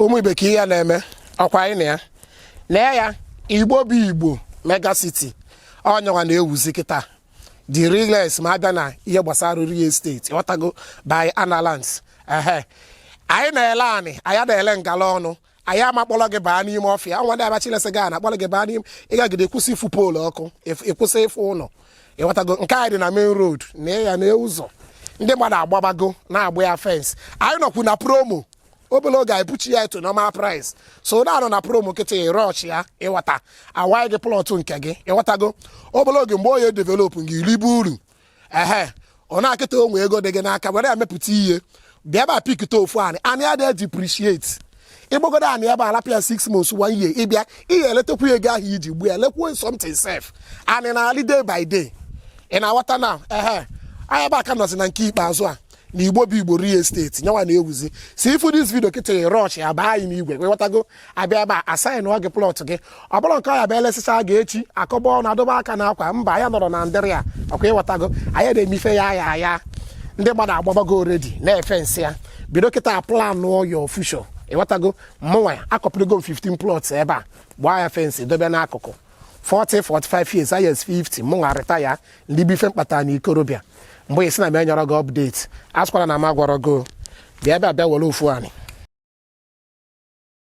ụmụ ibe ka ihe na-eme ọkwa anyị na ya ya Igbo Bu Igbo mega city onyenwa na-ewuzi kịta the realest ma abịa na ihe gbasara real estate ịghọtago by analysts anyị na-ele anyị na-ele ngala ọnụ anyị amakpọrọ gị baa n'ime ọfịa nwa ndị abachilesi ga na-akpọrọ gị baa n'ime ịgagide kwụsị ịfụ poolu ọkụ ịkwụsị ịfụ ụlọ ịghọtago nke anyị dị na main road na ya na ụzọ ndị mmadụ agbabago na-agba ya fence anyị nọkwu na promo obere oge anyị puchi ya eto normal price so na anọ na promo kịta ịrọch ya ịghọta awaị gị plọtụ nke gị ịghọtago obere oge mgbe onye develop gị ribe uru ọ na-akịta onwe ego dị gị n'aka were ya mepụta ihe bịa ebe a pikita ofu anyị adịghị depreciate ịgbagodo anyị ebe alapịa 6 months 1 year ịbịa ihe eletekwu ego ahụ iji gbu ya lekwuo something safe anyị na-alị day by day ị na-aghọta na anyị ebe aka nọzi na nke ikpeazụ a na Igbo Bu Igbo real estate nyanwa na-ewuzi si ifu this video kịta rush ya baa anyị n'igwe ịghọtago abịa ebe a asign gị plot gị ọ bụrụ nke ya bụ elesicha ga echi akọba ọ na-adọba aka na akwa mba ya nọrọ na ndịrị ya ọkwa ịghọtago anyị na-emife ya ndị mmadụ agbabago already na-efe nsị ya bido kịta plan your future ịghọtago mụnwa akọpụrụgo 15 plots ebe a gbaa ya fensị dobe n'akụkụ 40-45 years ayes 50 mụnwa retire ndị bife mkpata na ikorobịa mgbe isi na m enyọrọ gị update asịkwara na m agwọrọ go bịa were ofu anyị